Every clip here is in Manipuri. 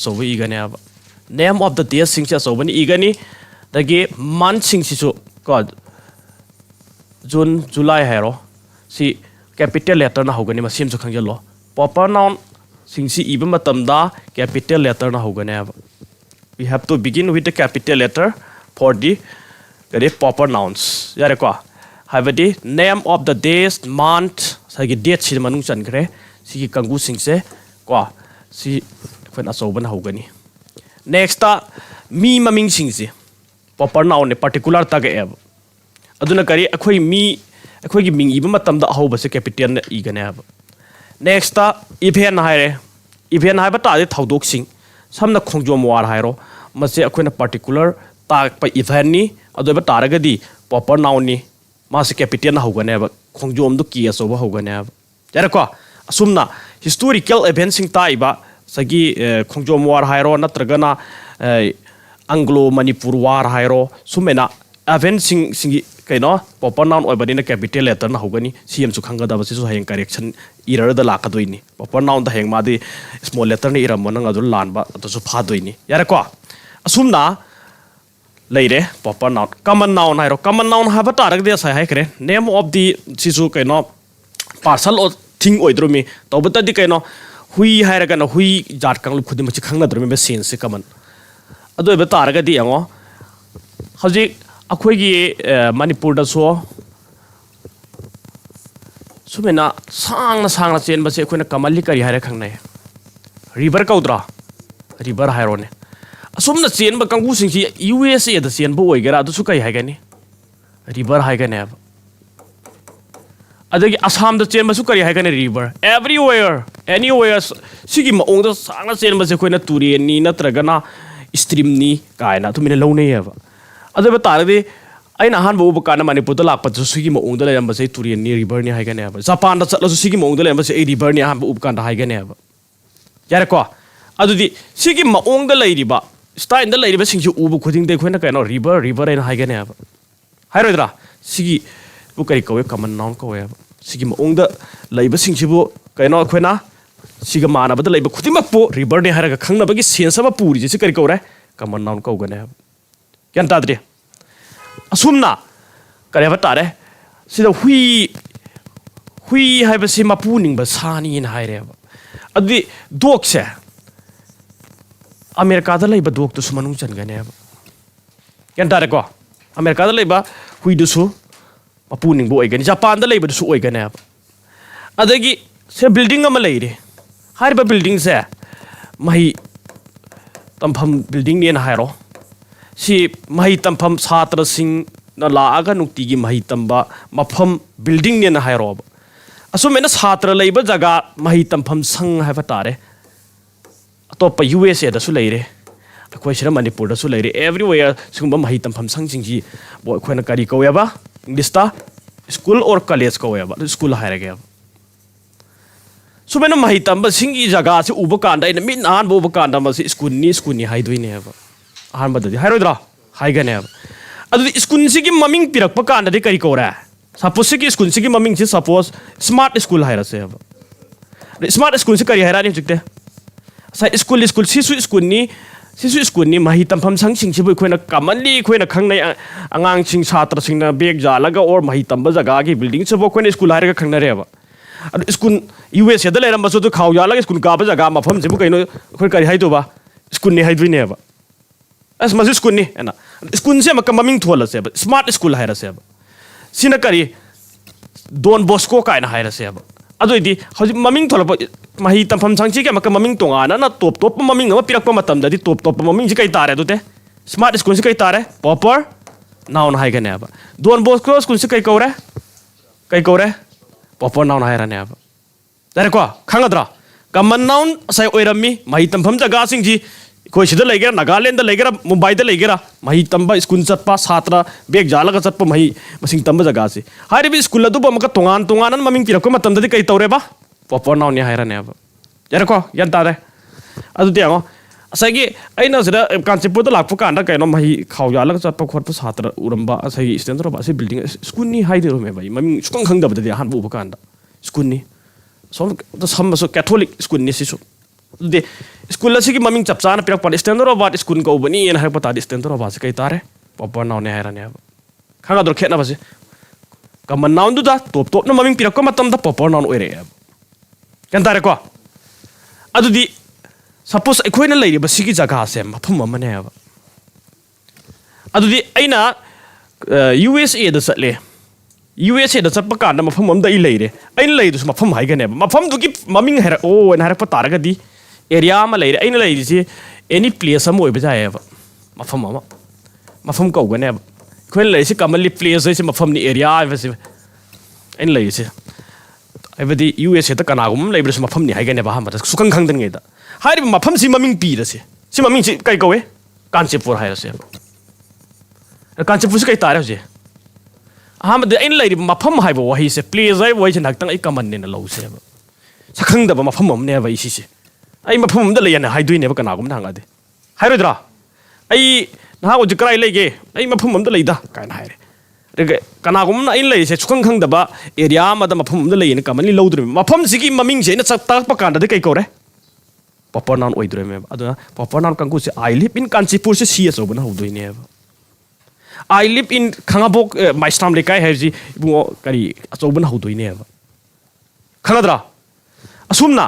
achouba igani aba name of the days sing achouba ni igani dagi month sing sisu ko June July hairo si capital letter na hogani ma sim chu khangjalo proper noun sing si iba matamda capital letter na hogani aba we have to begin with the capital letter for the proper nouns yare ko habadi name of the days month sagi date si manung chankre si kangu sing se ko si khona achouba na hogani next ta mi maming sing si proper noun ne particular tag eb aduna kari akhoi mi akhoi gi ming iba matam da hoba se capital na igane aba next ta event haire event haiba ta de thodok sing samna khongjom war hairo mase akhoi na particular tag pa event ni adoba taraga di proper noun ni ma se capital na hogane aba khongjom du ki aso ba hogane aba yara ko asumna historical event sing ta iba sagi khongjom war hairo natragana Anglo Manipur war hairo sumena event sing kaino proper noun oibadina capital letter na hogani cm chu khanga da basi so hayeng correction error da lakadoini proper noun da heng madi small letter ni iram monang adu lanba atu su phadoini yare ko asumna leire proper noun common noun hairo common noun haba tarak de sai hai kre name of the sisu kaino parcel or thing oidrumi tobata di kaino hui haira kana hui jat kang lu khudim chi khangna drumi be sense common adu be taraga di ango haji अखोगी Manipur दसो सुमेना सांगना सांगना चेन बसे अखोना कमली करी हारे खंगने रिवर कौद्रा रिवर हायरोने असुमना चेन ब कंगु सिंसी यूएसए द चेन ब ओइगरा दुसु कई हायगनी रिवर हायगने अब अदगी असम द चेन बसु करी हायगने रिवर एवरीवेयर एनीवेयर सिगी मओंग द सांगना चेन बसे अखोना तुरेनी नत्रगना स्ट्रीम नी कायना तुमिने लौने अब अदब तारदे अना हान बो Bakana Manipur the लाप Swiggy मओंग the लेम बसे तुरियन नि रिवर नि हायगने अब जापान द चलसु सिगी मओंग द लेम बसे ए रिवर नि हान बो बकान द हायगने अब यारे को अदुदि सिगी मओंग द लैरिबा स्टाइल द लैरिबा सिंगजु उबु खुदिंग दे खोना कनो रिवर रिवर इन हायगने अब हायरोद्रा सिगी बु करि कवे कमन नाउन कवे अब सिगी मओंग द लैबा सिंगजिबु कनो खोना सिगा मानबा द लैबा खुदिमक पो रिवर नि हायरगा खंगनबगी सेंस अब पुरि जि करि कौरे कमन नाउन कौगने अब क्या ताद्रे असुमना करे बतारे सिदा हुई है बसे मपुनिंग बसानी इन हायरे अदि दोक से अमेरिका द लैबा दोक तो सुमनु चनगने अब क्या तारे को अमेरिका द लैबा हुई दुसु मपुनिंग बो ओइगनि जापान द लैबा दुसु ओइगने अब अदगी से बिल्डिंग अमा लैरे हारिबा बिल्डिंग से मही तमफम बिल्डिंग ने हायरो si mahi tampham chhatra sing na laaga nukti gi mahi tamba mafam building ne na hairo asumena chhatra leiba jaga mahi tampham sang haiba tare atopa USA da su leire akoi sira Manipur da su leire everywhere singba mahi tampham sang sing ji bo khoina kari koyaba english ta school or college koyaba school haire ge sumena mahi tamba singi jaga se uba kanda ina min an bo kanda ma school ni haidoi ne ba Ahmadi हाइरोद्रा हाइगने अब स्कूल से ममिंग पिरप कानदी कई कौर सपोज से स्कूल से ममिंग से सपोज स्मार्ट स्कूल है स्मार्ट स्कूल से कई है हजूते स्कूल स्कूल स्कूल मही तमफम संग कमनली अखोना खंगने आगांग छात्र बेग जालगा और मही तंब जगह की बिल्डिंग से अखोना स्कूल है खंगनरेब स्कूल USA द लेरमबसु खाव यालगा स्कूल काब जगह मफम से कहीं अखोई कई हाइदोबा स्कूल ने हाइदोइनेब as masi school ni ena school se makam maming thola se smart school haira se sina kari Don Bosco ka na haira se adu di hoji maming thola mahi tampham changchi ke makam maming tonga na top maming ma pirak pa matam da di top maming ji kai tare du te smart school se kai tare proper noun hai ga ne ba Don Bosco school se kai kore proper noun haira ne ba dare ko khangadra common noun sai oirami mahi tampham jaga sing ji कोई सिद्ध लेगेरा नागालैंड लेगेरा मुंबई द लेगेरा मही तंबा स्कूल चटपा छात्र बेग जालगा चटपा मही मसिंग तंबा जगह से हारिबी स्कूल अदुब अमका तोंगान तोंगान ममिंग पिरको मतमदि कई तौरेबा proper noun ni hairane aba yarako yan tare adu tiango asagi aina sida Countable da lakpu kanda kaino mahi khaw ya lag chatpa khotpa satra uramba asagi standard ba se building school ni haide ro me bai mami skong khang da ba han bu kanda school ni so the some so Catholic school ni sisu de school la sigi maming chap chana pirak pan standard of art school ko bani en har pata standard of art kai tare proper noun ne haira ne khanga dor khena base common noun du da top na maming pirak ko matam da proper noun oire kan tare ko adu di suppose ekhoina leiri ba sigi jaga se mafum amane ba adu di aina USA da satle USA da chappa kan da mafum am da I leire aina leidu mafum hai gane mafum du ki maming hera o en har pata ga di area ma leire aina leiri si any place am oi ba jae ba mafum ko gane ba khoin leiri si commonly place si mafum ni area ba si aina leiri si aibadi USA ta kana gum leibra si mafum ni hai gane ba ha ma sukang khang den ngai da hai ba mafum si maming pi da si maming si kai ko we Kanchipur hai ra se Kanchipur si kai tare je aham de ain leiri mafum hai ba wahi se place ai wai chan tang ai common ne na lo se ba sakhang da ba mafum am ne ba I si ai mafum da le na hai dui ne ba kana gum na nga de hai ro dra ai na ha o jikrai lege ai mafum am da le da kai na hai re kana gum na in le se sukang khang da ba area ma da mafum am da le ne common lo dre mafum si ki maming se na chak ta pa kan da de kai ko re proper noun oi dre me adu proper noun kan ku se I live in Kanchipur se si so ba na ho dui ne ba I live in Khangabok my stam le kai haji bungo kari achobun hodoi ne ba khangadra asumna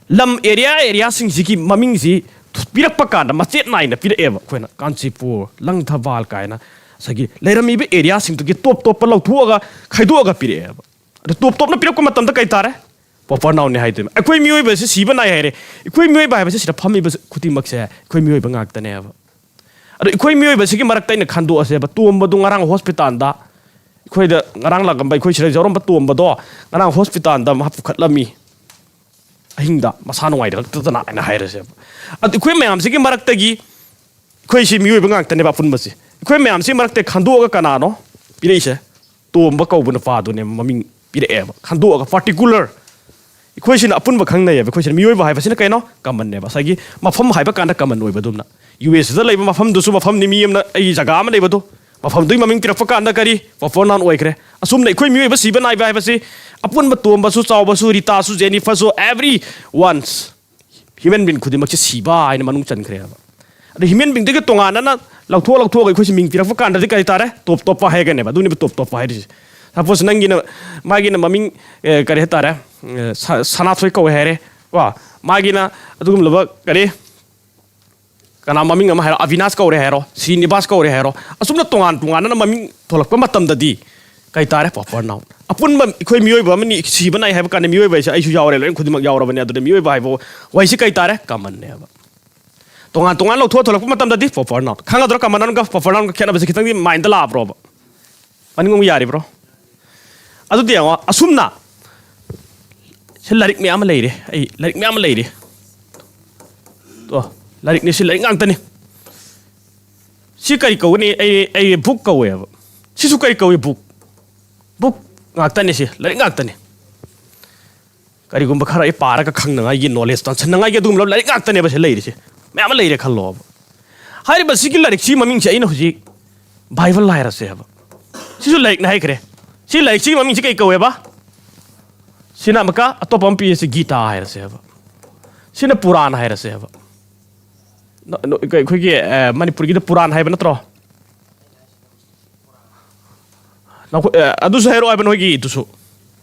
lam area sing ji maming ji pirak pa kan ma chet nai na pira eba khoina Kanchipur Langthawal kaina sagi lerami be area sing to ki top pa lau thuaga khaiduaga pira eba adu top na pirak ko matam da kai tare proper noun ne haidem akoi mioi ba se siba nai haire akoi mioi ba ba se sida phami ba khuti mak se akoi mioi ba ngak ta ne eba adu ikoi mioi ba sigi marak tai na khandu ase ba tuam ba du ngarang hospital da ikoi da ngarang la gam ba ikoi sira jorom ba tuam ba do ngarang hospital da ma pukhatlami ahing da masa ngai da ta na na haire se adu ikoi mayam sigi marak ta gi ikoi si mioi ba ngak ta ne ba pun ba si ikoi mayam si marak te khandu ga kana no pire se tuam ba ko bu na fa du ne maming pire e ba khandu ga particular ikoi sin apun ba khang na ye ikoi sin mioi ba hai ba sin kai no common ne ba sagi mafam hai ba kan da common oi ba dum na US da leiba mafam du su mafam ni miyam na ai jaga ma leiba do mafam dui maming tira faka anda kari proper noun oi kre asum nei khoi mioi ba si ba nai ba ba si apun ba tom ba su chaw ba su rita su Jennifer su every once human being khudi mak si ba ai na manung chan kre ba adu human being de tonga na lautho ga khoi si ming tira faka anda de kai tare top pa hai ga ne ba du ni top pa hai ri suppose nangi na magi na maming kare tare sana thoi ko here wa magi na adugum laba kare kana maming ama hero Avinash ko re hero Srinivas ko re hero asumna tongan na maming tholak pa matam da di kai tare proper noun apun ma khoi mioi ba mani si banai have kan mioi ba ai su yaw re len khudimak yaw ra bani adu mioi ba bo wai si kai tare common ne ba tongan lo tholak pa matam da di proper noun khanga dra common noun ga proper noun ka khena ba kitang di mind la bro ba mani ngum yari bro adu di asumna se larik me am leire ai larik me am leire to larik ni si larik ngang tani si kai ko ni ai book ko we si su kai ko book ngak tani si larik ngak tani kari gum bakhara ai para ka khang na gi knowledge tan chan na gi dum lo larik ngak tani ba se leire si me am leire khallo hari ba si ki larik si maming si ai na huji bible la ra se ba si su larik na hai kre si larik si maming si kai ko we ba sina maka atopam pi si gita hai ra se ba sina puran hai ra se ba no khoi gi Manipur gi da puran hai ba natro na adu sa hero ai ban hogi tu su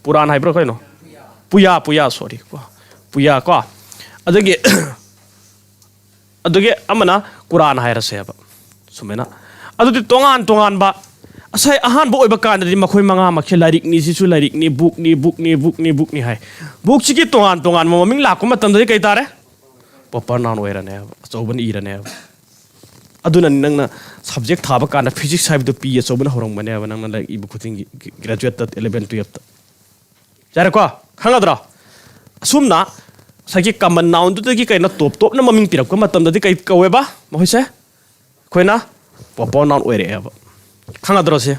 puran hai bro khoi no puya sorry puya ko adage amana Quran hai ra se ba sumena adu ti tongan ba asai ahan bo oiba kan di makhoi manga makhel larik ni si su larik ni book ni hai book chi ki tongan maming la ko matam da kai tare proper noun oira ne choban ira ne aduna nang na subject thaba kan physics side to p choban horong bane nang na like ibu kuting graduate tat 11 12 ta jare ko khanga dra asumna sagi common noun tu ki kai na top na maming pirap ko matam da kai ko ba mohoi se khoina proper noun oire ba khanga dra se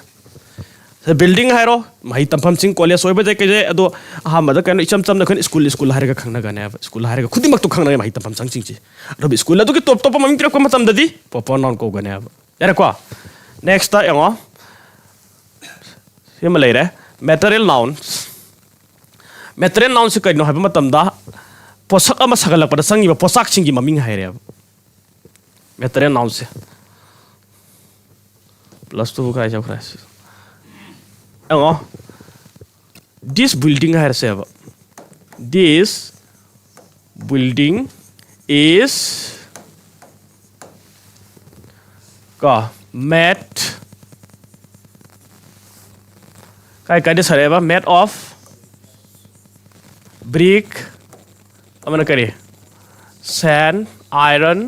building hairo mai tampam sing college soiba de ke ado ha ma da kan icham cham na kan school har ga khangna ga ne school har ga khudi mak to khangna mai tampam sang ching chi ro school la to ki top maming tira ko matam da di proper noun ko ga ne yare ko next ta yango sima leire material nouns se kai no ha matam da पोशाक अमा सगलपदा संगी पोशाक सिंगी ममिंग हाइरे मेतरियल नाउन से प्लस 2 का जाओ क्राइस एंगो this building हाइर से this building is का made काय दिस हरेबा made of brick अमन करे sand iron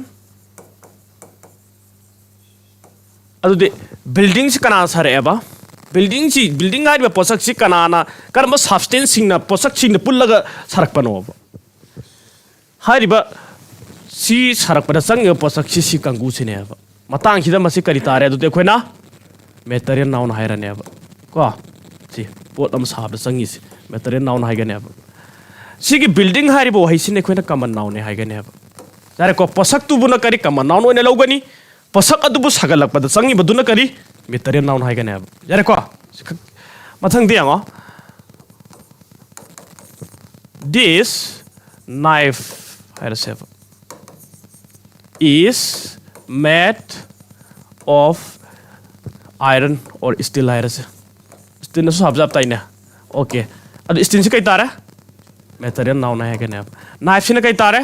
अदुदे building से कना हरेबा building हाइबा पोशाक से कनाना कर्म substance सिंगना पोशाक सिंगना पुल्लगा सरक पनोबा हाइबा सी सरक पदा संग पोशाक सी कंगू सिनेबा मतंग खिदा मसी करी तारे अदुदे खोना मेटेरियल नाउन हाइरनेबा को सी पोट अम साब संगी सी मेटेरियल नाउन हाइगनेबा सिगी बिल्डिंग हारिबो हाइसिने खोना कमन नाउन ने हाइगनेबा जारे को पोशाक तुबुना करी कमन नाउन ओने लौगनी पोशाक अदुबु सगलक पदा संगी बदुना करी मेटेरियल नाउन हाइगनेबा जारे को मथंग दियांगो this knife हाइरसेबा is made of iron or steel हाइरसे स्टील ने सब जाता है ना ओके अब स्टील से कई तार है मेटेरियल नाउन है क्या नाइफ से कई तार है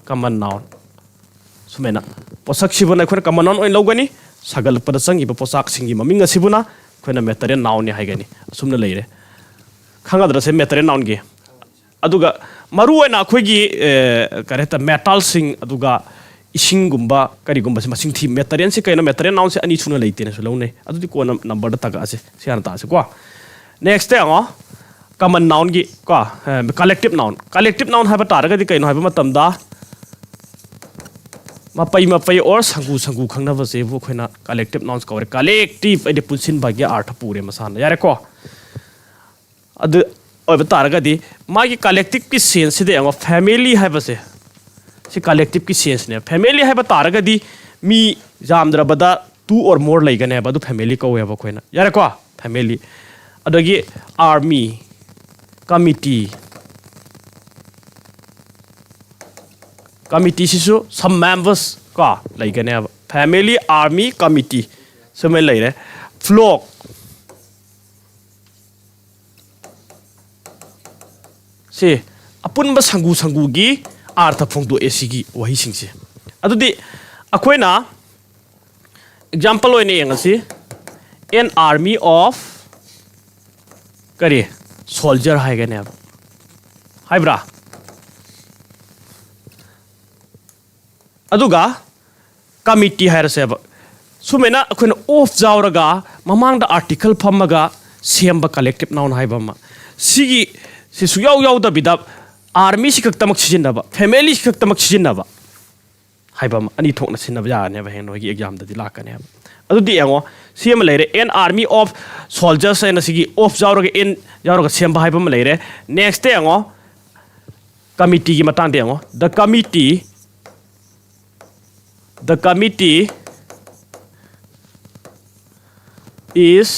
कमन नाउन सुमेना पोशाक सिबुना खोना कमन नाउन ओइन लौगनी सगल पद संगी पोशाक सिंगी ममिंग सिबुना खोना मेटेरियल नाउन है हाइगनी सुमना लेरे खंगाद्रसे मेटेरियल नाउन गे अदुगा मरु ओइना अखोगी करेता मेटल सिंग अदुगा इसिंगुंबा करिगुंबा से मसिंग थी मेटेरियल से कइना मेटेरियल नाउन से अनि सुना लेते ने सुलौने अदुदि कोन नंबर द तक आसे सियान ता से को नेक्स्ट है कमन नाउन की को कलेक्टिव नाउन हाबा तारगदि कइनो हाबा मतमदा मपई और संगू खंगनबा से वो खोना कलेक्टिव नाउन्स कवरे कलेक्टिव एदि पुनसिन भाग्य अर्थ पूरे मसान यारे को अदु ओबा तारगदि मागी कलेक्टिव की सेंस से दे फैमिली हाबा से कलेक्टिव की सेंस ने फैमिली है तारगदी मी जामद्रबदा 2 और मोर लेगने है फैमिली कौब खोना यारे को फैमिली अदगी आर्मी कमिटी सिसु सम मेंबर्स को लेगने फैमिली आर्मी कमिटी समय लेरे फ्लोक से अपुनबा संगू अर्थ फोंदो एसिगी वही सिंसे अदुदि अखोइना एग्जांपल ओइने यंगसी एन आर्मी ऑफ करे सोल्जर हाइगने हाइब्रा अदुगा कमिटी हाइरसे सुमेना अखोइना ऑफ जावरगा ममांगदा आर्टिकल फमगा सेमबा कलेक्टिव नाउन हाइबमा सिगी सिसु याव द बिदा आर्मी सिखतमक सिजिनबा फैमिली सिखतमक सिजिनबा हाइबम अनि थोकना सिनबा याने बहेन होगी एग्जाम ददि लाकने अदुदि यांगो सीएम लेरे an army of soldiers an सिगी ऑफ जावरगे एन जावरगे सेम हाइबम लेरे नेक्स्ट यांगो कमिटी की मतंग यांगो the committee is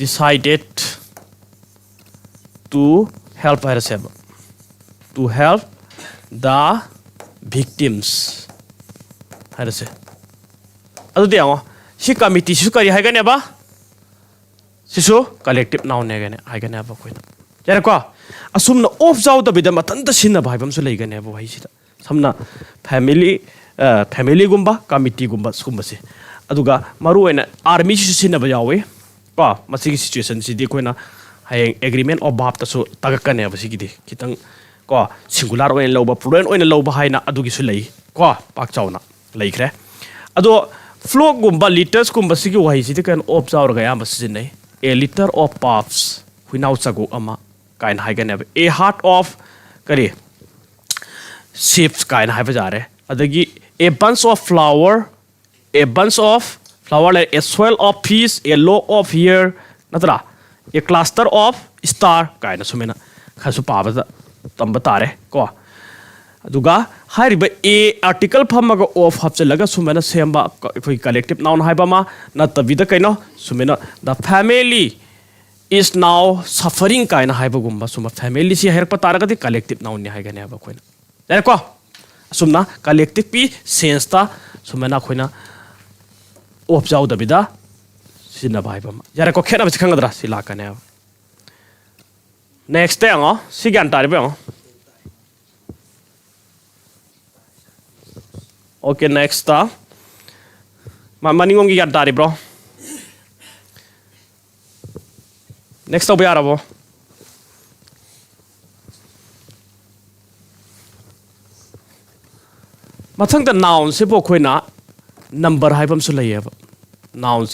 decided to help ourselves to help the victims हाइरसे अदुदि यांगो सी कमिटी सिसु करी हाइगने बा सिसु कलेक्टिव नाउन नेगने हाइगने बा कोइना यारे को असुमना ऑफ जाउ द बिदा मतंत सिन भाइबम सु लेगने बा हाइसिदा समना फैमिली गुम्बा कमिटी गुम्बा सुमसे अदुगा मरु ओइना आर्मी सिसु सिन बा यावे को मसिगी सिचुएशन सिदि कोइना हाय एग्रीमेंट ऑफ बाप तसु तगकने बा सिगिदि खितंग को सिंगुलर ओइन लौबा प्लुरल ओइन लौबा हाइना अदुगी सु लई को पाक चाउना लईखरे अदो फ्लोक गुम्बा लिटर्स गुम्बा सिगी वही सिदि कन ऑफ जावर गया मसिन नै ए लिटर ऑफ पॉप्स हुइनाउ चगो अमा काइन हाइगने ए हार्ट ऑफ करी शिप्स काइन हाइबा जारे अदगी a bunch of flower like a swell of peace a low of here natra a cluster of star kaina sumena khasu paba tamba tare ko aduga hariba a article phamaga of hapchalaga sumena semba koi collective noun haiba ma na tabida kaino sumena the family is now suffering kaina haibagumba suma family si hairpa taragati collective noun ni haigane ba khoina dare ko sumna collective pi sense ta sumana khoina objau da bida sina bai ba yare ko khena ba khangadra si la kane next day ngo si gan tari ba okay next ta maningong gi gan tari bro next to be arabo mathang the noun se bo khoina number haibam su laye ba noun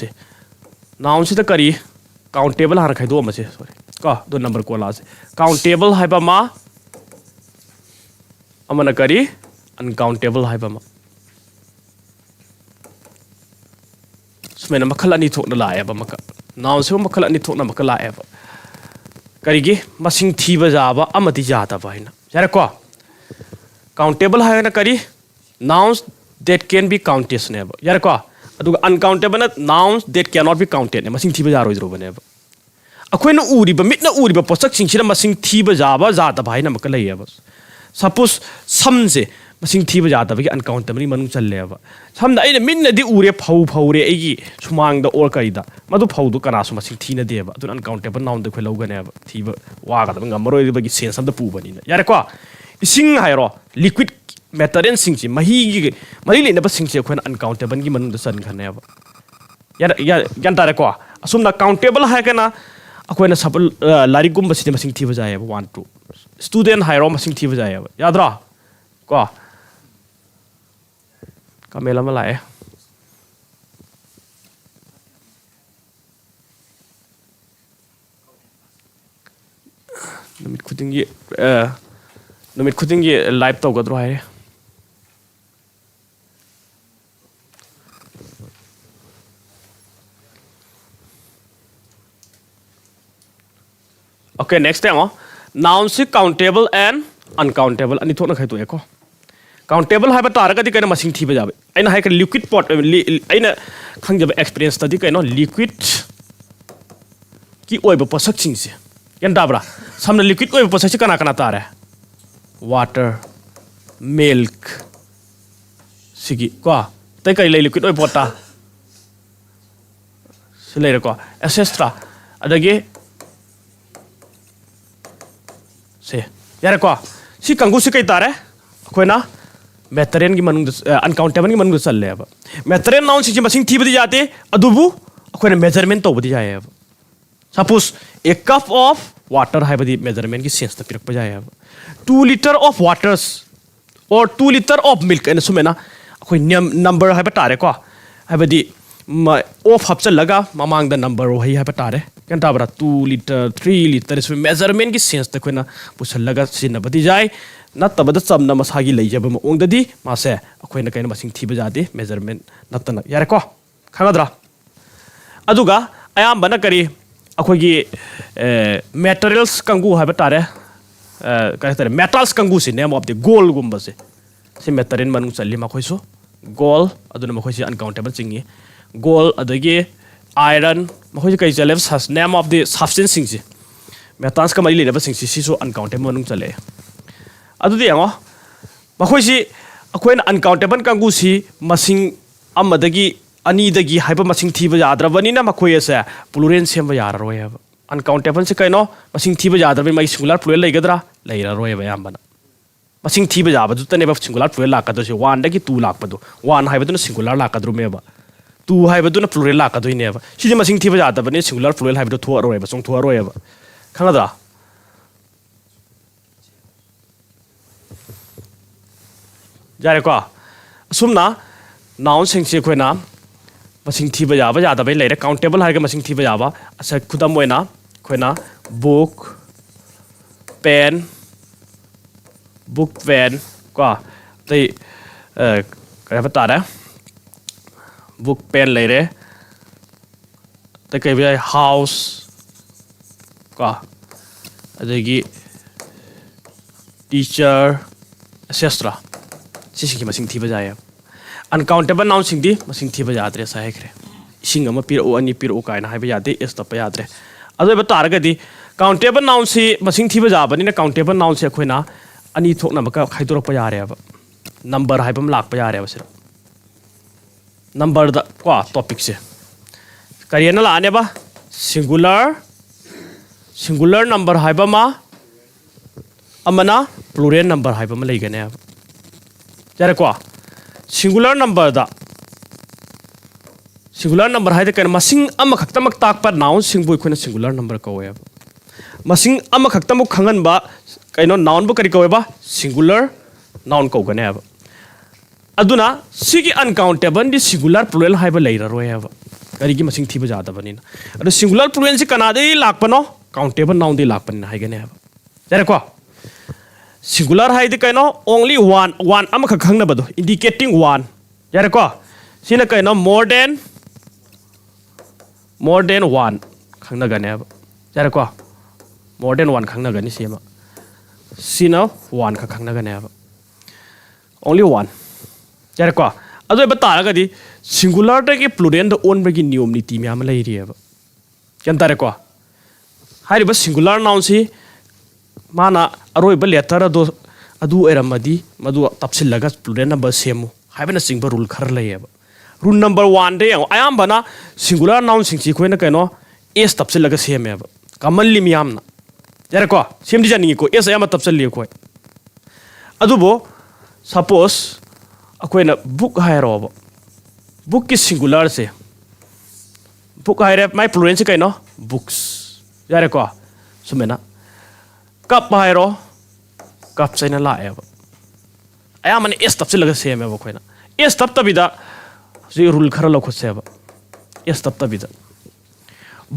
se the kari countable har khai do ma se sorry ka do number ko la se countable haiba ma amana kari uncountable haiba ma smena makhala ni thok na la ya ba maka noun se makhala ni thok na makala ya ba kari gi masing thiba jaba amati jata ba hina yare ko countable hai na kari nouns that can be counted ne ba yare ko adu uncountable na nouns that cannot be counted ne masing thiba jaro idro ba ne ba akoina uri ba mitna uri ba posak sing sira masing thiba jaba jata ba hina makala ya ba suppose some se masing thiba jata ba gi uncountable ni manung challe ba samna aina minna di ure phau re agi sumang da or kai da madu phau du kana su masing thina de ba adu uncountable noun de khelo ga ne ba thiba wa ga da ngamro ba gi sense am da pu ba ni yare ko ising hairo liquid matter and sing chi mahi gi mari le na ba sing chi khoina uncountable gi manung da san khane ba ya yan tare ko asumna countable ha kana akoina sab lari gum ba si masing thiba ja ya 1 2 student hairo masing thiba ja ya yadra ko kamela ma lae numit khudingi live to gadro hai okay next time nouns countable and uncountable ani thona khai to eko countable hai ba taragati kaina masing thiba jabe aina hai ka liquid pot aina khangjaba experience tadi kaino liquid ki oiba posak ching se yan dabra samna liquid oiba posak se kana tare water milk sigi ko tai kai le liquid oiba pota se le ko etc adagi se yare ko si kangu se kai tare koina Meteran ki manung uncountable ki manung challe ba meteran noun si masing thi badi jate adubu akoina measurement to badi jaye ba suppose a cup of water hai badi measurement ki sense ta pirak pa jaye ba 2 liter of waters or 2 liter of milk ena sumena akoi number hai ba tare ko hai badi of hapcha laga mamang da number hai ba tare kan ta bra 2 liter 3 liter is measurement ki sense ta koina pusal laga sin badi jai natabada chamna masagi leijaba maong dadi mase akoina kaina masing thiba jade measurement natana yare ko khangadra aduga ayam bana kari akogi materials kangu haba tare kare metals kangu si name of the gold gumba se material manung challi ma khoiso gold aduna ma khoisi uncountable chingi gold adagi iron ma khoisi kai chale name of the substance sing si metals ka mari le ba sing si so uncountable manung chale adudi yango makhoisi akoina uncountable kangu si masing amadagi ani dagi haiba masing thiba yadrabani na makhoi ase plural semba yararoi haba uncountable se kaino masing thiba yadrabani mai singular plural leigadra leiraroi ba yambana masing thiba yaba jutane ba singular plural lakadro se 1 dagi 2 lakpadu 1 haiba duna singular lakadru meba 2 haiba duna plural lakadoi neba siji masing thiba yadabani singular plural haiba thu aroi ba song thu aroi ba khangadra jare ko sumna noun sing se khoina masing thiba yaba yada bai leire countable har ga masing thiba yaba asa khudam moina khoina book pen ko tai kaya ba tare book pen leire tai kai bai house ko adagi teacher etc sisi ki masing thiba jaya uncountable noun sing di masing thiba jadre sa hekre sing ama pir o ani pir o kaina haiba yade es to pa yadre ꯑꯗꯨ ꯇꯥꯔꯒꯗꯤ countable noun ꯁꯤ ꯃꯁꯤꯡ ꯊꯤꯕ ꯌꯥꯕꯅꯤꯅ countable noun ꯁꯤ ꯑꯩꯈꯣꯏꯅ ꯑꯅꯤ ꯊꯣꯛꯅꯕ ꯈꯥꯏꯗꯣꯔꯛꯄ ꯌꯥꯔꯦꯕ ꯅꯝꯕꯔ ꯍꯥꯏꯕ ꯑꯃ ꯂꯥꯛꯄ ꯌꯥꯔꯦꯕ ꯁꯤꯗ ꯅꯝꯕꯔꯗ ꯀꯣ ꯇꯣꯄꯤꯛꯁꯦ ꯀꯔꯤꯅ ꯂꯥꯛꯑꯅꯦꯕ singular number ꯍꯥꯏꯕ ꯑꯃ ꯑꯃꯅ plural number ꯍꯥꯏꯕ ꯑꯃ ꯂꯩꯒꯅꯦꯕ ꯌꯥꯔꯦꯀꯣ singular number ꯍꯥꯏꯗꯤ ꯀꯩꯅꯣ ꯃꯁꯤꯡ ꯑꯃꯈꯛꯇꯃꯛ ꯇꯥꯛꯄ noun ꯁꯤꯡꯕꯨ ꯑꯩꯈꯣꯏꯅ singular number ꯀꯧꯋꯦꯕ masing amakhaktamo khangan ba kaino noun bu kari kaweba singular noun kawganeba aduna sigi uncountable di singular plural haiba leiraroyeba kari gi masing thiba jadabanina adu singular plural si kanade lakpano countable noun di lakpanina haiganeba jare ko singular haidi kaino only one amakha khangnabado indicating one jare ko sina kaino more than one khangnaganeba jare ko more than one khangnagan sema sina one kha khangnagan aba only one jare ko ado ba taragadi singular da ki plural da on bagi niom niti myam lai ri aba kan tare ko hari ba singular noun si mana aroi ba letter adu eramadi madu tapsil laga plural number semu haibana singba rule khar lai aba rule number 1 de ayam bana singular noun sing chi khoina kaino s tapsil laga seme aba commonly myamna jare ko semdi jani ko es ayama tapsal li ko adubo suppose akoina book hairo bo book ki singular se book haire my plural se kaino books jare ko sumena cup hairo cup saina la eba ayama ne es tapsal laga seme bo koina es tap tabida ji rule khara lo khoseba es tap tabida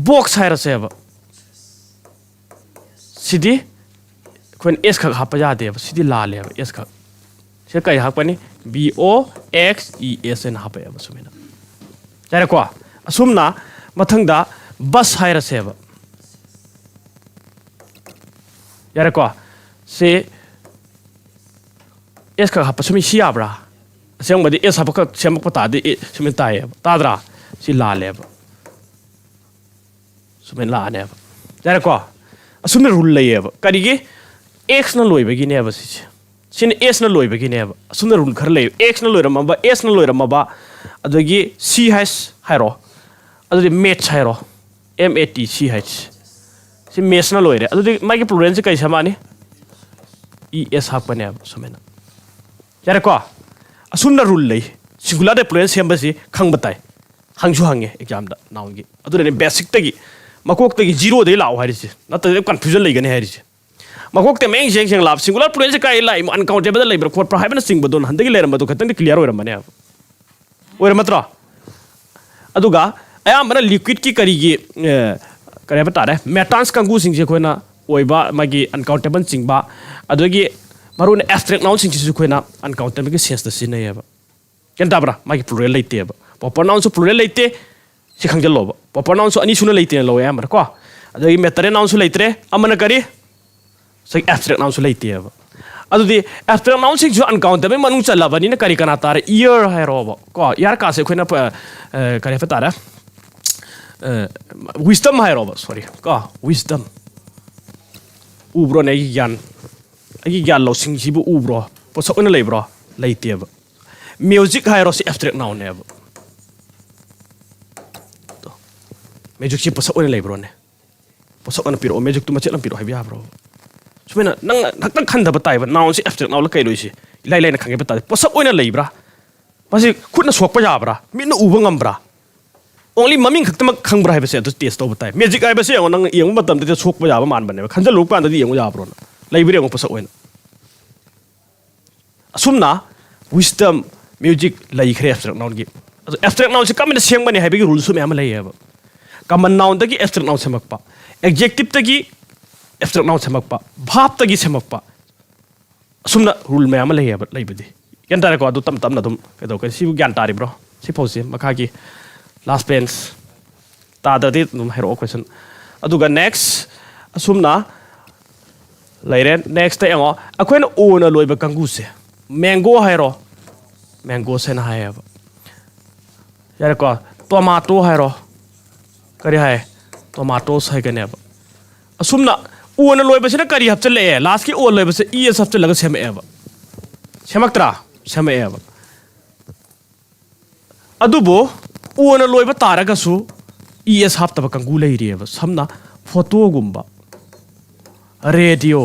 box haira seba sidi when s khak hapa jade sidi la le s khak se kai hapani b o x e s n hapa ya sumina jare ko asumna mathangda bus haira seba jare ko se s khak hapa sumi si abra aseng badi s hapa khak semak pata de sumin tai tadra si la le sumin la ne jare ko asumna rule layeba karige x na loibagi neba sin s na loibagi neba asumna rule khar lay x na loirama ba s na loirama ba adagi c has hairo adagi math hairo m a t c h si math na loire adagi magi plural se kai samani e s hapane sumena yare ko asumna rule lay singular de plural sem basi khang batai hangju hange exam da noun gi adure basic tagi makok tagi zero de law hairisi natta confusion leigani hairisi makok te meng jeng jeng lab singular plural se kai lai uncountable labor khot pra haibana sing badon handagi leram badu khatang clear oiramane oiramatra aduga ayamana liquid ki karigi kare batare metans kangu sing je khoina oiba magi uncountable singba adugi marun abstract noun sing ji khoina uncountable ki sense da sinayeba kenta bra magi plural leite ba proper noun so plural leite si khangjal loba proper noun so ani suna leite lo ya mar ko adagi metare noun so leitre amana kari sai abstract noun so leite ba adudi abstract noun sing jo uncountable manung chala bani na kari kana tar year hai roba ko yar ka se khoina kari fa tara wisdom hai roba sorry ko wisdom ubro ne yan lo sing ji bu ubro po so na leibro leite ba music hai ro si abstract noun ne ba magic si posak one labor ne posak on piro magic tu macam piro habia bro sumena nang nak khanda batai ba noun si abstract noun la kai loisi lai lai na khange batai posak one labra pasi khutna sok pa jabra min uba ngambra only maming khakta khang bra ha base to test to batai magic ai base nang yeng matam te sok pa jaba man bane khanja luk pan da yeng jabro na laibri ngom posak one asumna wisdom music lai khre abstract noun gi abstract noun si kamena seng bane ha bi rule su me am lai ba common noun tagi abstract noun semakpa adjective tagi abstract noun semakpa verb tagi semakpa sumna rule me am leibadi yan tare ko adu tam na dum kedo ke si gyan tari bro si pose makha ki last pens ta da di dum hero question aduga next asumna laire next ta yango akoina ona loiba kangu se mango hairo mango sen hayaba yare ko tomato hairo kari hai tomatoes hai ka ne ba asumna uona loi ba sina kari hap chale last ki o loi ba se es hap chalaga sem e ba semaktra sem e ba adubo uona loi ba taraga su es hap ta ba kangu lei ri ba samna photo gumba radio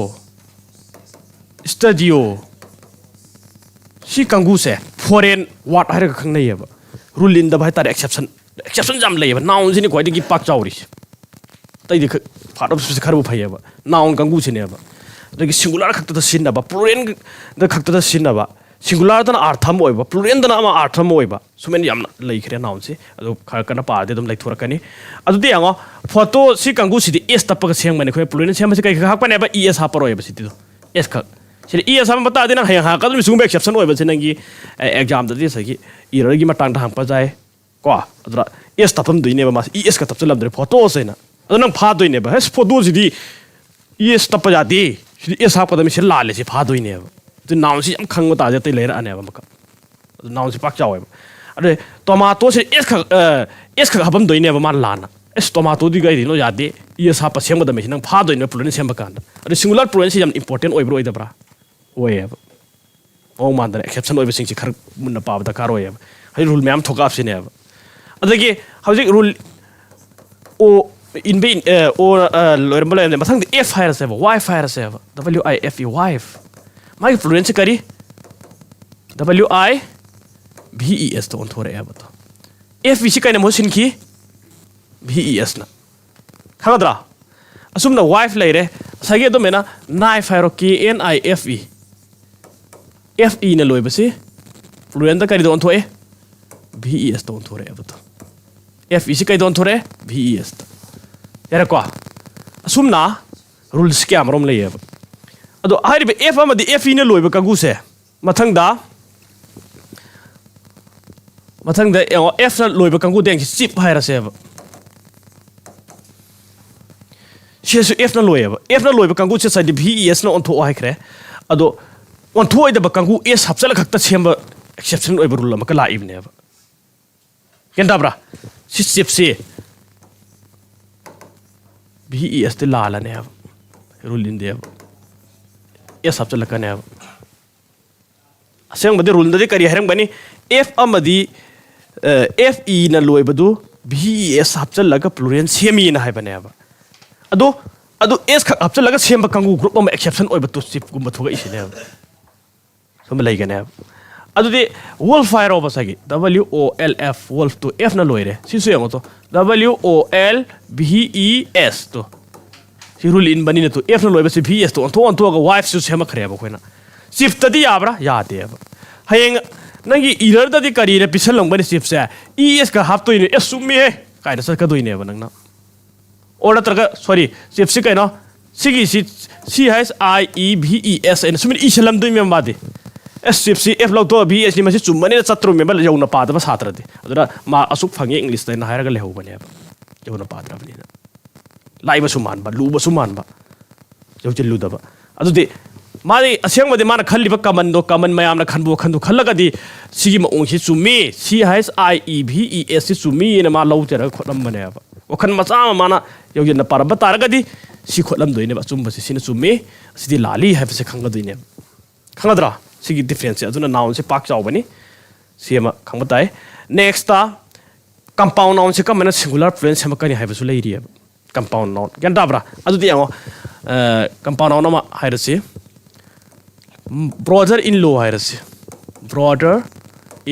studio si kangu se foreign word hai ka khang nei ba rule in da bhai tar exception jam lei ba noun jini koi di pak chawri tai di part of se kharu phai ba noun kangu chine ba da singular khakta da sin ba plural da khakta da sin ba singular da artham oi ba plural da ma artham oi ba sumen yam lei khre noun se adu khar kana pa de dum lai thura kani adu de yango photo si kangu si di es tap ka seng mane khoi plural sem se kai khak pa ne ba es ha paroi ba si di es khak si es ha bata de na ha ka dum sung exception oi ba se nangi exam da di sa gi error gi matang da hang pa jai ko adra es tapam duine ba mas es ka tap chalam de photo se na adu nang pha duine ba has photo si di es tap ja di si es ha ka dum se la le si pha duine ba du noun si am khang ta ja te le ra ane ba maka noun si pak chaw ba ade tomato se es ka habam duine ba man la na es tomato di gai di no ja de es ha pa sem ba da me nang pha duine plural sem ba kan ade singular plural si jam important oi bro oi da bra oi ba o man da exception oi ba sing si khar mun na pa ba da kar oi ba hai rule myam thoka si ne ba adagi hojik rule o in be o loir mala ne mathang f hire se ba y hire se ba w I f e wife mai fluency kari w I v e s to on thore ba to f vi si kai na mo sin ki v e s na khagadra asum na wife leire sage do mena knife hire k n I f e f e na loi ba si fluent da kari do on thoe v e s to on thore ba to f isi kai don thore v e s yara kwa asumna rules kya marom le yeb ado hari be f amadi f ine loiba kagu se mathangda f na loiba kangu deng chip haira se ba shesu f na loiba kangu che sai v e s na on tho ai khre ado on tho ida ba kangu s hapsala khakta semba exception oiba rule ma kala ibne ba kenda bra si sipsi VES te lala ne ab rule in dev yes hab chala kane ab aseng bade rule de kari herang bani f amadi f e na loi badu VES hab chala ka plural semi na hai bane ab ado s hab chala ka semba kangu group ma exception oi batu sip gum bathuga isine ab som lai gane ab adu de wolf fire over sagi WOLF wolf to f na loire si su yango to WOLVES to si rule in bani na to f na loiba si VS to on to ga wife su sema khare ba khoina shift ta di abra ya de ba hayeng nangi error da di kari re pisal long bani shift sa es ka hap to in s sum me kai da sa ka doine ba nang na or tra sorry shift si kai no sigi si has IEVES and sumin islam do me ma de SCFC F log to B S ni masi chumani na chatru me bal yauna pa da satra de adura ma asuk phangi english na haira ga leho bane ba yauna pa tra bani na lai ba suman ba lu ba suman ba jau chilu da ba adu de ma de asyang ma de ma na khalli ba kaman mayam na khanbu khallaga di sigi ma ong si chumi C H I E V E S si chumi na ma lo tera kholam bane ba wakhan ma cha ma na yau na par ba tar ga di si kholam doine ba chum ba si na chumi si di lali ha se khanga doine khangadra sigi difference aduna noun se pak chaw bani siama khangba tai next ta compound noun se kamana singular plural se makani haiba su leiri compound noun ganda bra adu di yango compound noun ma haira se brother in law haira se brother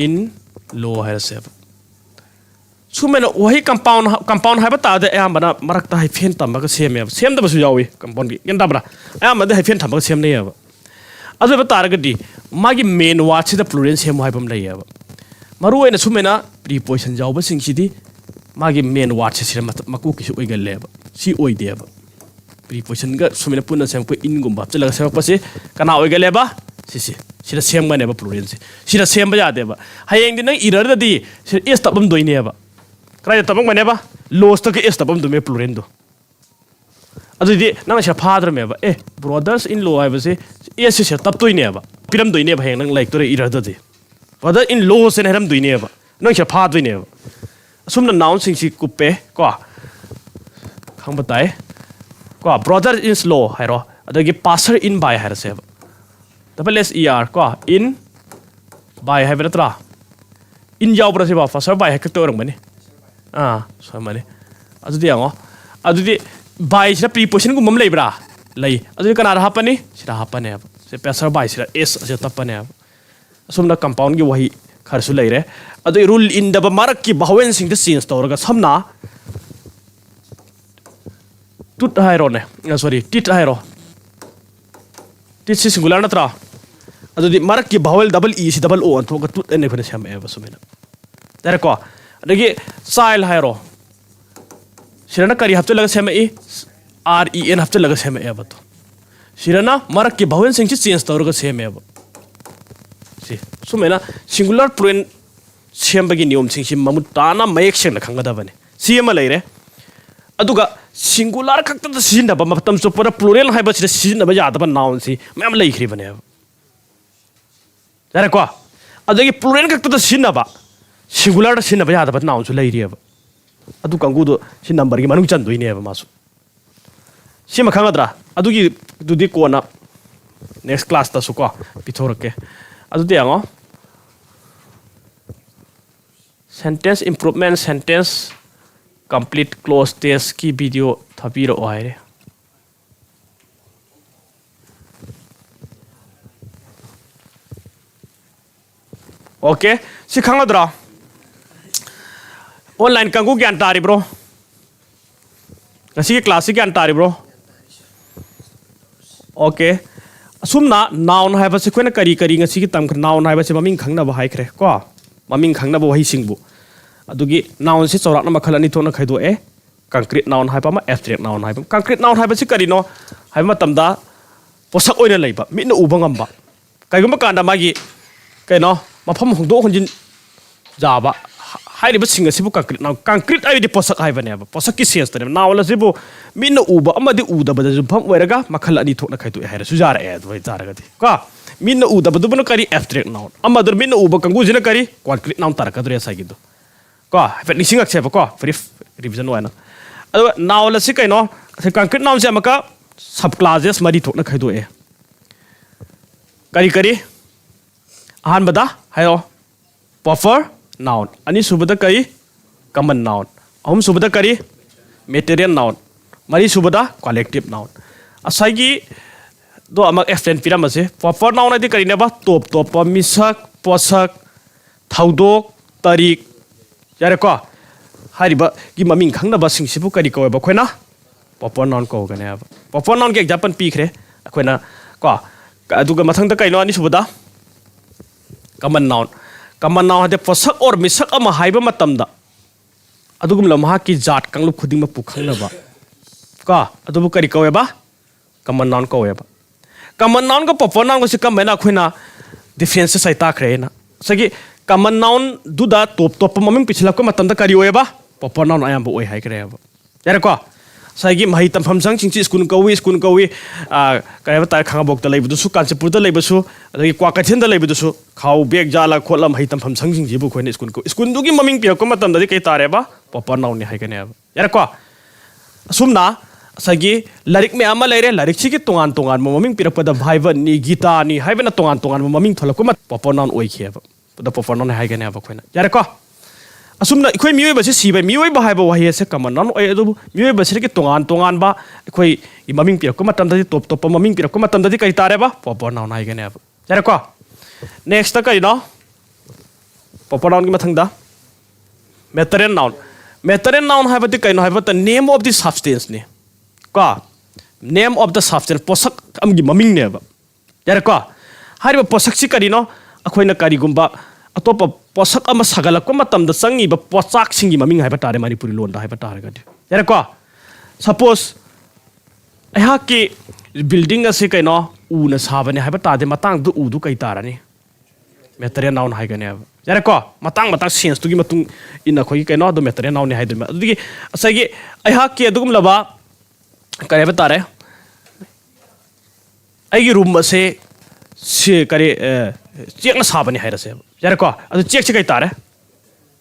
in law haira se sumena wahi compound haiba ta de ayambana marak ta hai fen tam ba sem da ba su yawi compound gi ganda bra ayamba de hai fen tham ba sem nei ba adu ba taragadi magi main word se the plural sem hai bam lai ba maru ena sumena preposition jaw ba sing si di magi main word se sira maku ki oi gal le ba si oi de ba preposition ga sumena punna sem ko in gum ba chala se pa se kana oi gal le ba si sira sem ba ne ba plural se sira sem ba ja de ba hayeng di nang error da di sira is tabam doi ne ba krai tabam ba ne ba loss ta ke is tabam do me plural do adu di nang sha father me ba brothers in law ai ba se yes se tap toy ne ba piram doi ne ba heng nang like to re error da di brother in law se heram doi ne ba nang sha pha doi ne ba asum na noun sing si kupe ko khang batai ko brother in slow hairo adagi passer in by hair se double s er ko in by have tra in yaw bra se ba passer by hek to rang mani so mani adudi ango adudi by sira preposition gum lei bra lei adudi kana hapani sira hapane se passer by sira s se tapane asumna compound gi wahi kharsu leire adu rule in the marak ki bawen sing the scenes to ga samna tut hairo ne sorry tit hairo tit si singular na tra adu di marak ki bawel double e si double o to ga tut ene khone sam e basumena dare ko adagi style hairo sirana kari hafte laga sam e r e n hafte laga sam e bato sirana marak ki bawen sing si change to ga sam e si sumena singular plural sembagi niom sing si mamutana mayek seng na khanga da bane si ma leire aduga singular khakta da sinna ba matam so pura plural hai ba sinna ba yada ba noun si mam leikhri bane dare ko adagi plural khakta da sinna ba singular da sinna ba yada ba noun su leiri ba adu kangu do sin number gi manung chan doine ba masu si ma khanga dra adugi dudi ko na next class ta su ko pithorake adu de ango sentence improvement sentence complete close test ki video thabiro aire okay si khangadra online kangu gyan tari bro ngasi class gyan tari bro okay asumna noun haiba se koina kari kari ngasi ki tam noun haiba se maming khangna ba haikre ko maming khangna ba wahi singbu adugi noun se chorak na makhala ni thona khaido e concrete noun haiba ma abstract noun haiba concrete noun haiba se kari no haiba tamda posak oina leiba mitna uba ngamba kaigumba kanda magi kaino mafam hongdo honjin jaba hairiba singa sibu concrete noun concrete ai di posak haiba ne ba posak ki sense tane noun la sibu mitna uba amadi uda ba ju pham oiraga makhala ni thona khaido e haira sujara e doi jaraga di ka minna uda ba dubna kari abstract noun amadur minna uba kangu jina kari concrete noun taraka dure sagido ko fet ni singak seba ko very revision wana ado noun la sikai no concrete noun se amaka sub classes mari thokna khaido e kari kari ahan bada hayo proper noun ani subada kari common noun ahum subada kari material noun mari subada collective noun asagi do amak explain piram ase proper noun adi kari ne ba top top misak posak thaudok tarik yare ko hariba gi maming khangna ba singsibu kari ko ba khoina proper noun ko gane ba proper noun ke example pi khre khoina ko aduga mathang da kaino ani subada common noun hade posak or misak ama haiba matamda adugum lamha ki jat kanglu khuding ma pukhangna ba ka adubu kari ko ba common noun ko ba common noun ko proper noun ko se kam na khoina difference sai ta khre na sagi common noun du da top maming pichla ko matam da kari oeba proper noun ayam bo oi hai kre ba yare ko sagi mahi tam pham sang chingchi school ko wi kare ba ta khanga bok ta leibu du su kanchipur da leibu su agi kwa kathen da leibu du su khau bek jala kholam mahi tam pham sang chingji bu khoine school du gi maming pi ko matam da kai tare ba proper noun ni hai kane ba yare ko sumna sagi larik me ama leire larik chi ki tongan maming pirak pada bhaiba ni gita ni haiba na tongan maming thola ko mat proper noun oi khia ba pada proper noun hai gane ba khoina yare ko asumna ikhoi mioi ba se si ba mioi ba haiba wahi se common noun oi adu mioi ba se ki tongan ba ikhoi i maming pirak ko matam da top maming pirak ko matam da kai tare ba proper noun hai gane ba yare ko next ta kai no proper noun ki mathang da material noun haiba ti kai no haiba the name of the substance ni ka name of the substance posak amgi maming ne ba yare ko hariba posak si kari no akhoina kari gumba atopa posak ama sagalak ko matam da sangi ba posak singi maming haiba tare manipuri lon da haiba tare ga yare ko suppose ai ki building ase kai no u na sabane haiba ta de matang du u du kai tarani material noun hai ga ne yare ko matang sense tu gi matung ina khoi kai no do material noun ne hai du gi asagi ai ki adugum laba kare batare ai room se se kare check na sabani haira se yare ko adu check se kai tare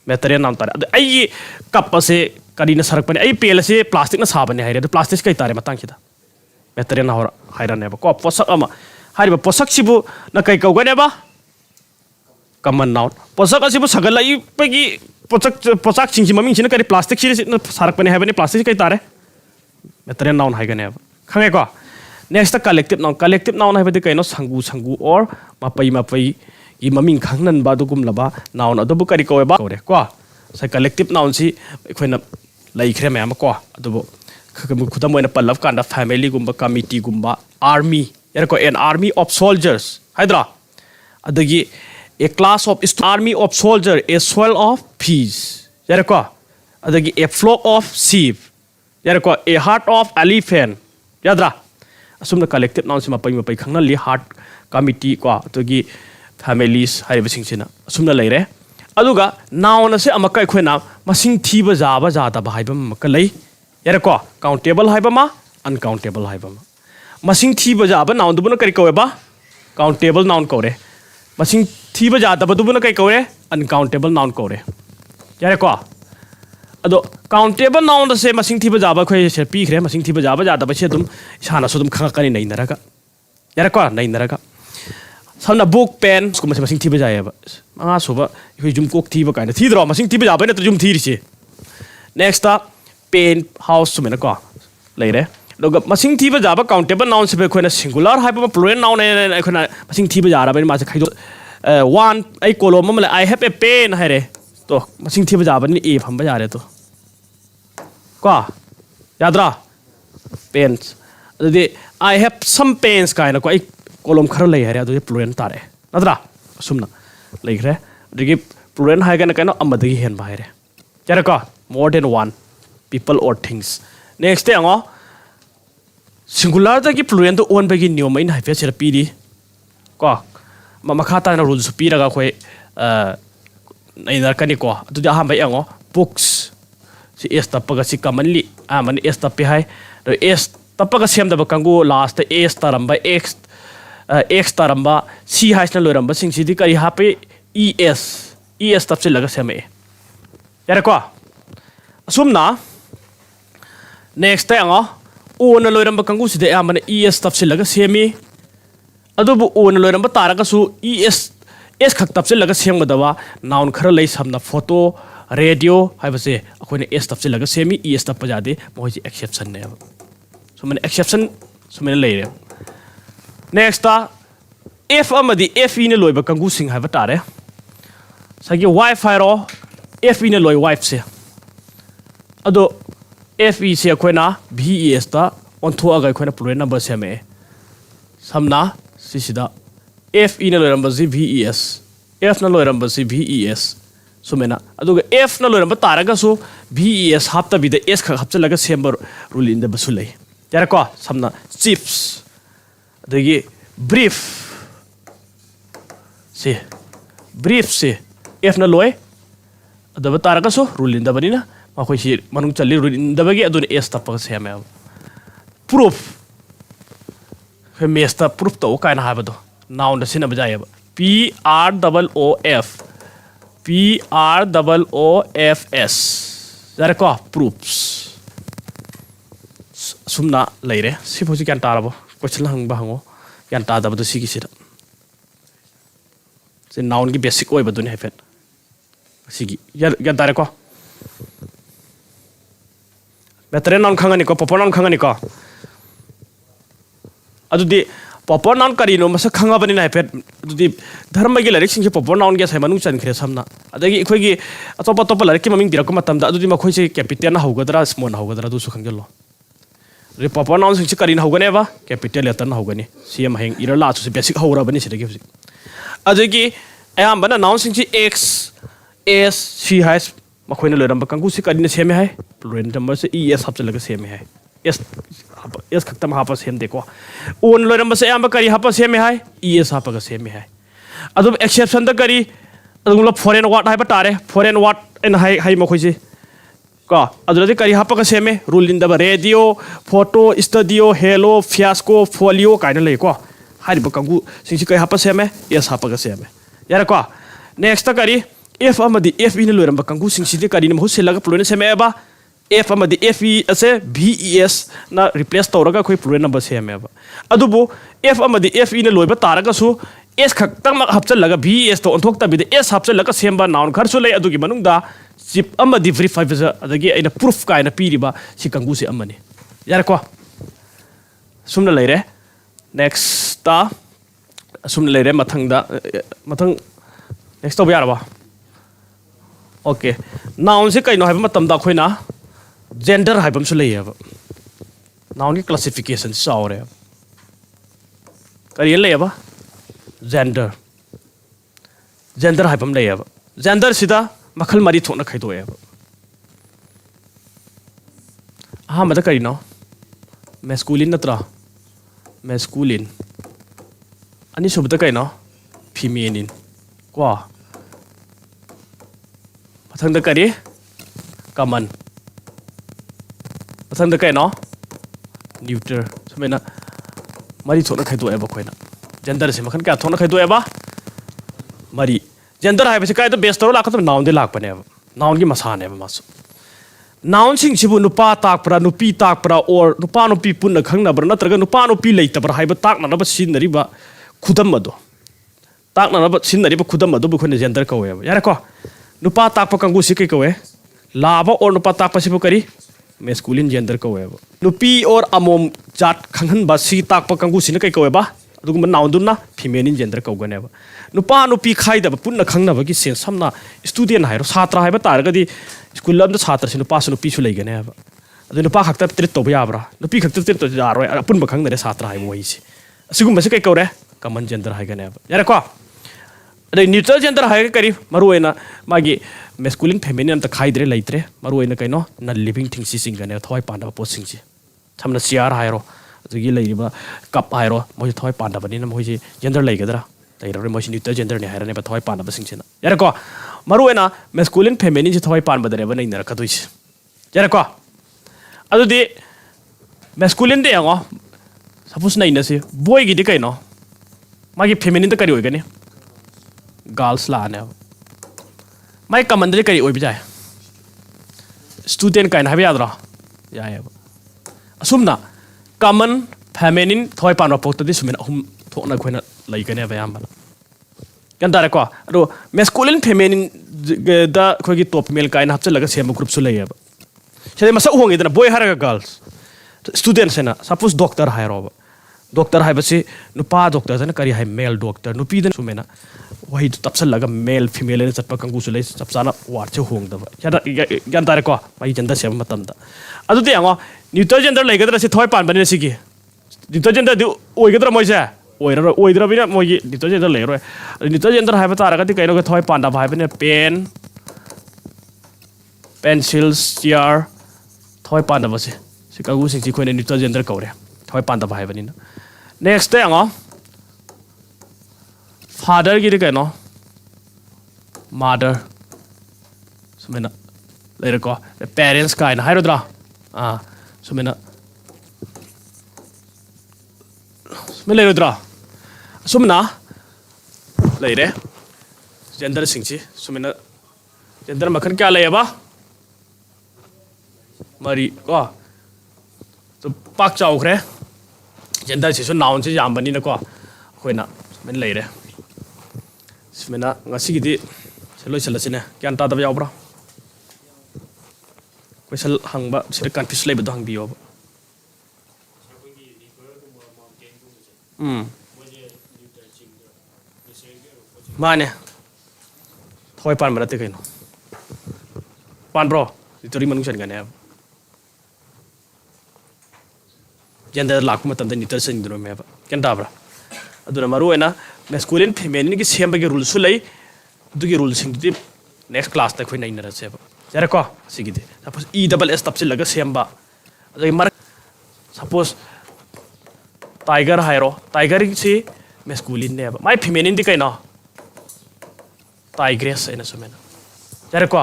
material noun tare adu ai cup se ꯀꯔꯤꯅ ꯁꯥꯔꯛꯄꯅꯤ ꯑꯩ ꯄꯦꯟ ꯑꯁꯤ ꯄ꯭ꯂꯥꯁꯇꯤꯛꯅ ꯁꯥꯕꯅꯤ ꯍꯥꯏꯔꯦ ꯑꯗꯣ ꯄ꯭ꯂꯥꯁꯇꯤꯛ ꯀꯩ ꯇꯥꯔꯦ ꯃꯇꯥꯡꯁꯤꯗ ꯃꯦꯇꯔꯤꯌꯦꯜꯅ ꯍꯥꯏꯔꯅꯦꯕꯀꯣ ꯄꯣꯠꯁꯛ ꯑꯃ ꯍꯥꯏꯔꯤꯕ ꯄꯣꯠꯁꯛꯁꯤꯕꯨ ꯅ ꯀꯩ ꯀꯧꯒꯅꯦꯕ common noun posak asibu sagalai pagi pochakchingsi mamingsina kari plastic si sarakpani haibani plastic kai tare material noun haigane khange ko next collective noun haibadi kaino sangu or mapai i maming khangnan ba dugum laba noun adobu kari ko ba kore ko sai collective noun si khoina laikhre me am ko adobu khudam moina pallab kanda family gumba committee gumba army yar ko an army of soldiers haidra adagi a class of army of soldier a soil of peace yar ko adagi a flock of sheep yar ko a heart of elephant yadra asumna collective noun si mapai khangna li heart committee ko adagi families hariba singsina asumna leire aduga noun ase amaka khoina masing thiba jaba jada ba haiba maka lei yar ko countable haiba ma uncountable haiba ma masing thiba jaba noun dubuna kari ko ba countable noun ko re masing thiba jada ba dubuna kai ko re uncountable noun ko re yar ko ado countable noun se masing thiba jaba khoi se pi khre masing thiba jaba jada ba se dum sana so dum khanga kani nei naraga yar ko nei naraga samna book pen ko masing thiba jaya ba anga soba hoi jum kok thiba kaina thi dro masing thiba jaba ne to jum thi ri se next up pen house sumena ko leire loga masing thiba jaba countable noun se be khoina singular haiba plural noun ne khoina masing thiba jara ba ma se khaido one ai kolom ma I have a pen haire to masing thiba jaba ni e phamba jare to ko yadra pens adi I have some pens kaina ko ai kolom khara lei haire adu plural tare nadra sumna leikre digi plural haiga na kaino amadagi hen ba haire jare ko more than one people or things next day ngo singular da ki plural to on bagi niyo main haife sera pidi ko makha ta na rules pi raga khoi nei dar kani ko adu da ham bai ngo books si s tapaga si commonly man s tapi hai ro s tapaga sem da kangu last s taramba x taramba c haisna loiramba sing si di kari hape es tapse laga seme yare ko asumna next day ngo ona loiramba kangu si de amane es tapse laga semi adubu ona loiramba taraga su es khak tapse laga semgadawa noun khara lei samna photo radio haibase akoine es tapse laga semi es tappa jade moji exception ne so mane exception so mane leire next if amadi f ine loiba kangu sing haiba tare sagi wifi ro f ine loi wife se ado fe se akoina ves ta onthoaga akoina plural number seme samna sisida f ine loiramba ji ves f na loiramba ji ves sumena aduga f na loiramba taraga su ves hapta bida s kha hapchalaga sember rule in the basulai yara ko samna chips adagi brief se f na loi adaba taraga su rule in the banina makoi si manung chali rule in the bagi aduna s tappa seme proof mesta proof to kaina habado noun da sina bajayaba PROOFS jare ko proofs sumna leire si phoji kan tarabo question hang ba hango kan ta da si kisira se noun ki basic oi baduni hefet sigi ya tare ko betre noun khangani ko proper noun khangani ko adudi proper noun kari no masa khanga bani na pet adudi dharma gi larik sing proper noun ge sai manu chan khre samna adagi khoi gi atopa topa larik ki maming birak ko matam da adudi ma khoi se capital na hogadra small na hogadra du su khangelo re proper noun sing kari na hogane ba capital letter na hogani cm heng ira la su basic hora bani se gi adagi ayam bana noun sing x s c has ma khoi na leram ba kangu se kari na seme hai plural number se es hap chalaga seme hai es khaktam hapa sem de ko on loiramba se amba kari hapa sem hai es hapa ga sem hai adu exception da kari adu foreign word hai ba tare foreign word en hai ma khoisi ko adu de kari hapa ga sem rule in da radio photo studio hello fiasco folio kaina lei ko hari ba kangu singsi kai hapa sem es hapa ga sem yara ko next ta kari if amadi if in loiramba kangu singsi de kari na hu selaga plural sem ba F amadi FE ase VES na replace tawraga khoi plural number semeba adubu F amadi FE na loiba taraga su S khaktang mak hapchal laga VES to onthok ta bide S hapchal laga semba noun khar su lei adugi manungda chip amadi verify visa adagi aina proof ka ina piriba si kangu se amani yar ko sumna leire next ta sumna leire mathang da mathang next to yaraba okay noun se kaino haiba matam da khoina gender haibam su leyaba noun ki classification saure kariya leyaba gender haibam leyaba gender sida makhal mari thona khaidoeba aha mada karino masculine natra masculine ani subda kaino feminine kwa mathang da kari common mathang da kaino neuter sumena mari thona khaidoeba khoina gender se makhan ka thona khaidoeba mari gender hai base kai to base toro lakha noun de lak pane noun ki masa ne masu noun sing sibu nupa tak pra nupi tak pra or nupa nupi punna khangna bra natraga nupa nupi leita bra hai ba tak na ba sin nari ba khudam mado tak na ba sin nari ba khudam mado bu khone gender ka we yara ko nupa tak pa kangu si kai ka we laba or nupa tak pa sibu kari masculine gender ka we nupi or amom chat khanghan ba si tak pa kangu sin kai ka we ba adugu noun dunna feminine gender ka gane ba nupa nupi khaida ba punna khangna ba ki sen samna student hairo satra haiba taragadi school lamda satra sinu pa sunu pi su leigane ba adu nupa khakta treat to ba yabra nupi khakta treat to jaroi apun ba khangna re satra hai moi si asigum ba se kai kore common gender hai gane ba yara ko ade neutral gender hai kari maruena magi masculine feminine ta khaidre leitre maruena kaino na living thing si sing gane thoi panda po sing si thamna siar hairo adugi leiriba kap hairo moi thoi panda bani na moi si gender leigadra tayra mo sin neutral gender ne hairane ba thoi pan ba singchina yara ko maruena masculine feminine thoi pan ba dare ba nei nara kaduis yara ko adu di masculine de ngo suppose nei na se boy gi de kai no magi feminine ta kari oi gani girls la ne mai common de kari oi bijai student kai na ha yadra ya ya asumna common feminine thoi pan ba pok ta di sumen ahum thona khoina laigane ba yam bala kan dare ko ado masculine feminine da khogi top male kai na hapcha laga same group su lay ba sele masa uhong idana boy haraga girls students na suppose doctor hairo ba doctor hai ba si nupa doctor jana kari hai male doctor nupi den sumena wahi tapsal laga male female ne chatpa kangu su lay sapsana war che hong da ba kan dare ko mai janda sem matam da adu te ngo neutral gender laigadra si thoi pan bani sigi neutral gender di oigadra moi sa oidra bina moi neutral gender leiro neutral gender hai ba tara ga kaino ga thoi pan da bhai bane pen pencils chair thoi pan da ba si kagu sing chi khoine neutral gender kaure thoi pan da bhai bani na next te ngo father gi de kaino mother sumena leiro ko parents kaina hairodra sumena leiro dra sumna leire gender singchi sumena gender makhan kya leyaba mari ko to pak chau khre gender si so noun si yam bani na ko khoina men leire sumena ngasi gidi seloi selasine kyan ta da yawbra question hangba sir confuse lei ba hang biyo mane thoi pan mara te kaino pan bro litori manung san gane gender lakku matam da neutral sin dro me ba ken da bra aduna maru ena masculine feminine ki same ba rule su lei du ki rule sing di next class ta khoi nai na se ba yara ko sigi de suppose e double s tapsil laga same ba adi mar suppose tiger hairo tiger si masculine ne ba mai feminine di kaino tigress ena sumen yara ko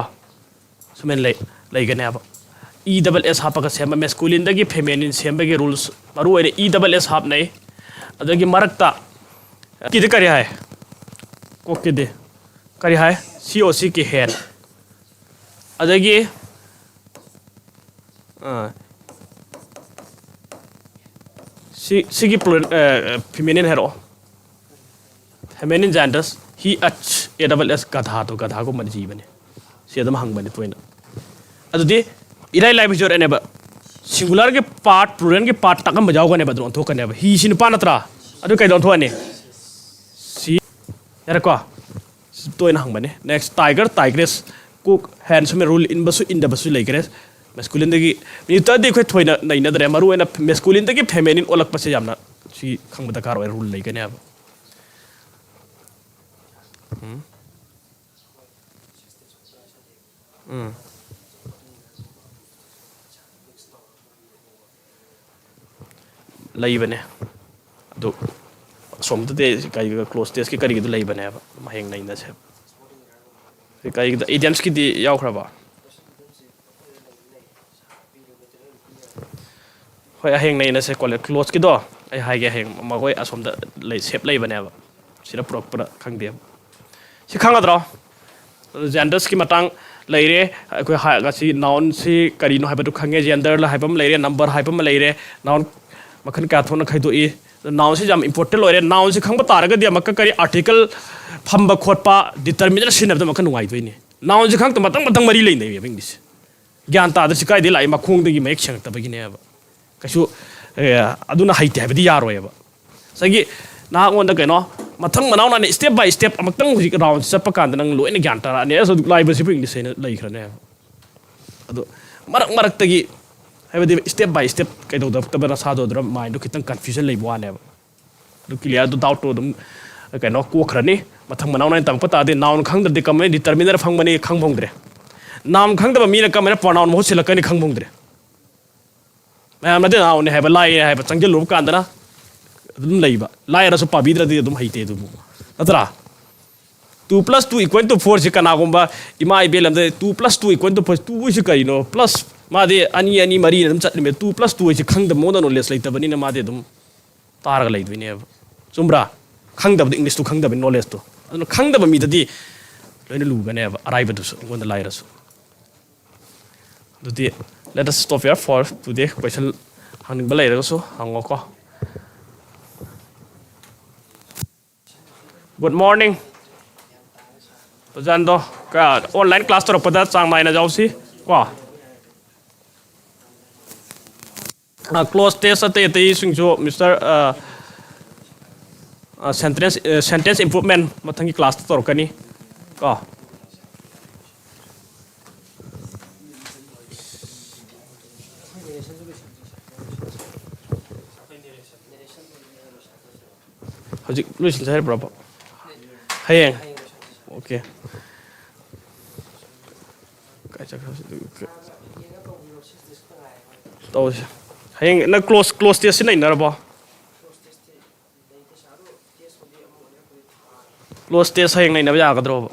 sumen lei gane ba e double s hapa ka same masculine da gi feminine same gi rules maru ene e double s hap nei adagi marakta ki de kari hai ko ke de kari hai coc ki head adagi Sigi feminine hero. Feminine genders. He ach a double s gadha to gadha go manjibane. See them hung by the twin. As the Ida life is your enable. Singular part, plural part, Takam Bajawa never don't talk never. He is in Panatra. I don't want any. See, Eraqua. Toin hangmane. Next, tiger, tigress, cook, handsome rule in Basu in the Basu Lagres. Masculine the you third day quit another Maru and a masculine the feminine or like Pasayamna. She come with the car rule like an ever. Laibane. Do some the days close test carry the Laibane, my hang nine that's him. The idioms ki the Yaukrava. I hang nine as a close kiddo. I hang my way as from the late ship Laibane. She a proper Kangdam. She can't draw. Genders kimatang lady, I see noun, see Carino hyper to Kange gender, hypum lady, number hypum lady, noun Makan Kathona Kaido E. The nouns is important or nouns come Targa, the Makakari article Pamba Kotpa, determination of the Makan White Winnie. Nouns come to Matang Marie in the English. Ganta, the Sikai de la Makung the make shank the beginning. Kashu Aduna Haiti have the Yarway. Sagi now on the Gano. Matang Manan step by step, a Matang around Sapakan and Lu and Ganta, and there's a live shipping the same like her name. Maratagi have a step by step, kind of the Tabarasado drum mind, look at confusion like one ever. Look, you have to doubt to them. I cannot cook honey, Matang Manan and Tampata, the noun Kang the command determiner of Hungmani Kangmongre. Nam Kang the Mina come upon on Mosilakani Kangmongre. I am not now, have a lie, I have a Tangal Kandana. Labor. Liar as a pabidra de dum hate. Atra 2 plus 2 equal to 4 Chicanagumba, Imai Bill and the 2 plus 2 equal to 2 plus Made Ani Marine and 2 plus 2 is a kang the modern or less later, but in a Madedum Targalate we never. Zumbra, kang the English to kang the no less to. And kang the meet the day when you never arrive to when the liars. Let us stop here for today. Question hanging belay also, hangoko. Good morning. Jando, online class to put that sang mine as also. Close test at the Mr. Sentence improvement. Matangi class to Torkani. Listen, say, bro. Hey, okay. Hey, na close test na inarabo. Close test hay na inabiya kadro.